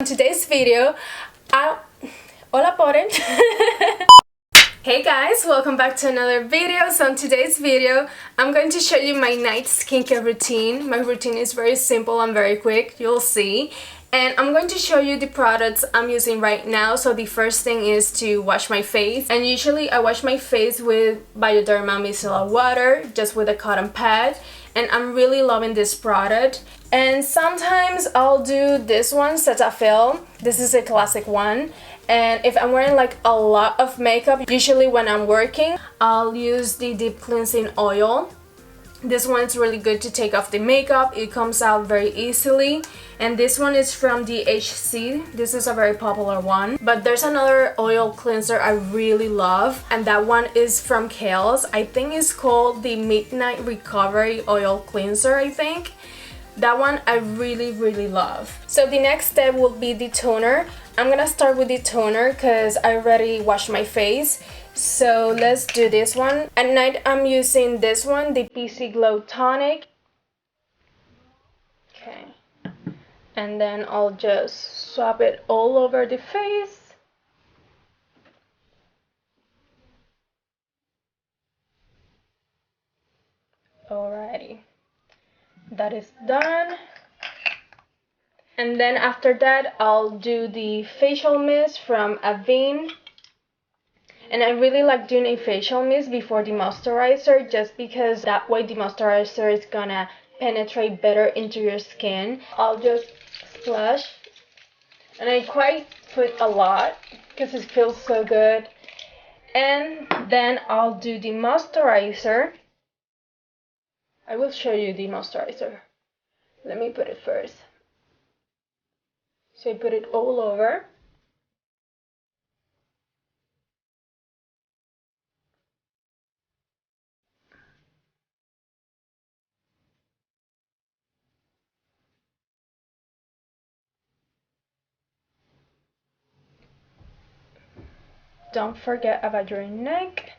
today's video, hola poren. Hey guys, welcome back to another video. So in today's video, I'm going to show you my night skincare routine. My routine is very simple and very quick, you'll see. And I'm going to show you the products I'm using right now. So the first thing is to wash my face. And usually I wash my face with Bioderma micellar water, just with a cotton pad. And I'm really loving this product. And sometimes I'll do this one, Cetaphil. This is a classic one. And if I'm wearing like a lot of makeup, usually when I'm working, I'll use the deep cleansing oil. This one is really good to take off the makeup. It comes out very easily. And this one is from DHC. This is a very popular one. But there's another oil cleanser I really love, and that one is from Kiehl's. I think it's called the Midnight Recovery Oil Cleanser, I think. That one I really love. So the next step will be the toner. I'm gonna start with the toner because I already washed my face. So let's do this one. At night I'm using this one, the PC Glow Tonic. Okay. And then I'll just swap it all over the face. Alrighty. That is done. And then after that, I'll do the facial mist from Avene. And I really like doing a facial mist before the moisturizer, just because that way the moisturizer is gonna penetrate better into your skin. I'll just splash. And I quite put a lot because it feels so good. And then I'll do the moisturizer. I will show you the moisturizer. Let me put it first. So I put it all over. Don't forget about your neck.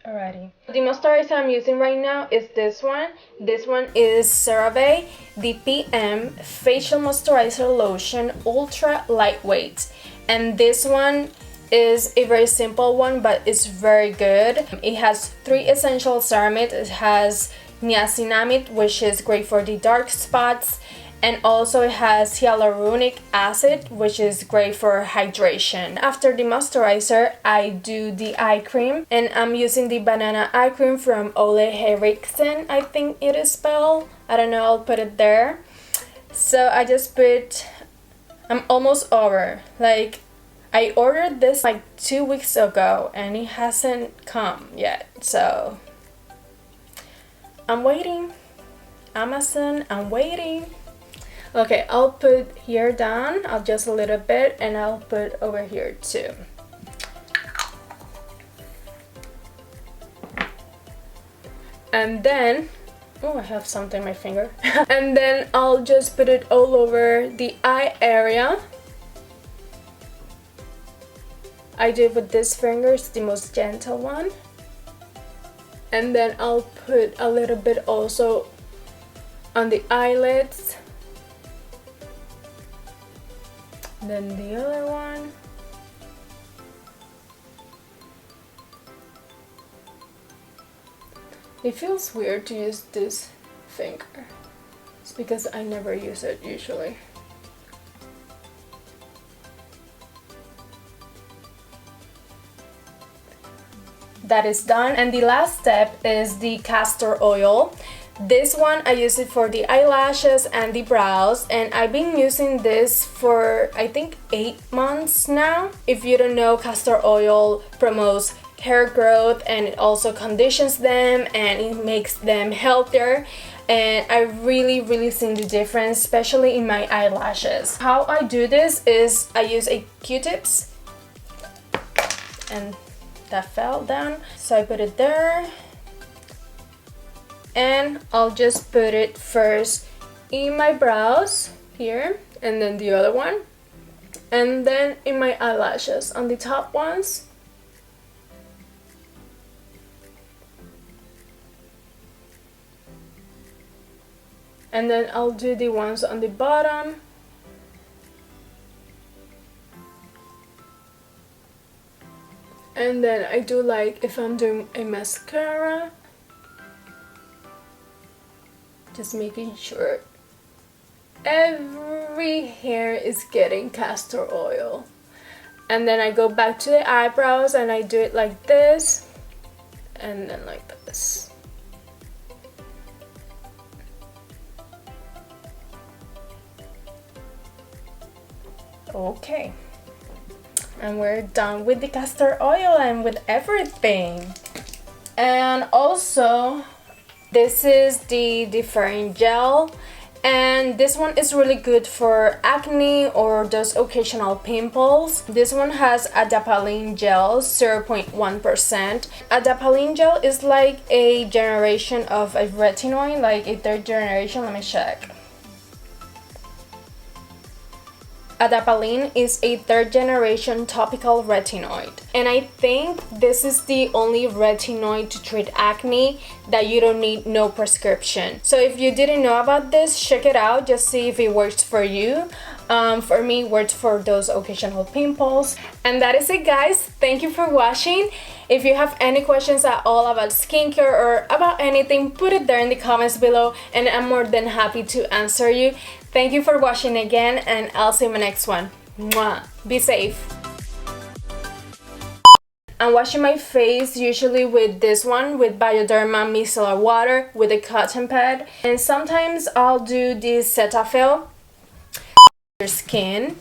Alrighty. The moisturizer I'm using right now is this one. This one is CeraVe, the PM Facial Moisturizer Lotion Ultra Lightweight. And this one is a very simple one, but it's very good. It has 3 essential ceramides. It has niacinamide, which is great for the dark spots. And also it has hyaluronic acid, which is great for hydration. After the moisturizer, I do the eye cream. And I'm using the banana eye cream from Ole Henriksen, I think it is spelled. I don't know, I'll put it there. So I just put, I'm almost over. Like, I ordered this like 2 weeks ago and it hasn't come yet. So I'm waiting. Amazon, I'm waiting. Okay, I'll put here down, I'll just a little bit, and I'll put over here too. And then, oh, I have something in my finger. And then I'll just put it all over the eye area. I do it with this finger, it's the most gentle one. And then I'll put a little bit also on the eyelids. Then the other one. It feels weird to use this finger. It's because I never use it usually. That is done. And the last step is the castor oil. This one I use it for the eyelashes and the brows, and I've been using this for I think 8 months now. If you don't know, castor oil promotes hair growth and it also conditions them and it makes them healthier, and I really seen the difference, especially in my eyelashes. How I do this is I use a Q-tips, and that fell down, so I put it there. And I'll just put it first in my brows here, and then the other one, And then in my eyelashes, on the top ones. And then I'll do the ones on the bottom. And then I do like if I'm doing a mascara, just making sure every hair is getting castor oil. And then I go back to the eyebrows and I do it like this and then like this. Okay, and we're done with the castor oil and with everything. And also this is the different gel, and this one is really good for acne or those occasional pimples. This one has adapalene gel, 0.1%. Adapalene gel is like a generation of a retinoid, like a third generation. Let me check. Adapalene is a third generation topical retinoid, and I think this is the only retinoid to treat acne that you don't need no prescription. So if you didn't know about this, check it out, just see if it works for you. For me, it worked for those occasional pimples. And that is it, guys. Thank you for watching. If you have any questions at all about skincare or about anything, put it there in the comments below and I'm more than happy to answer you. Thank you for watching again, and I'll see you in my next one. Mwah. Be safe. I'm washing my face usually with this one, with Bioderma micellar water with a cotton pad. And sometimes I'll do this Cetaphil. Your skin.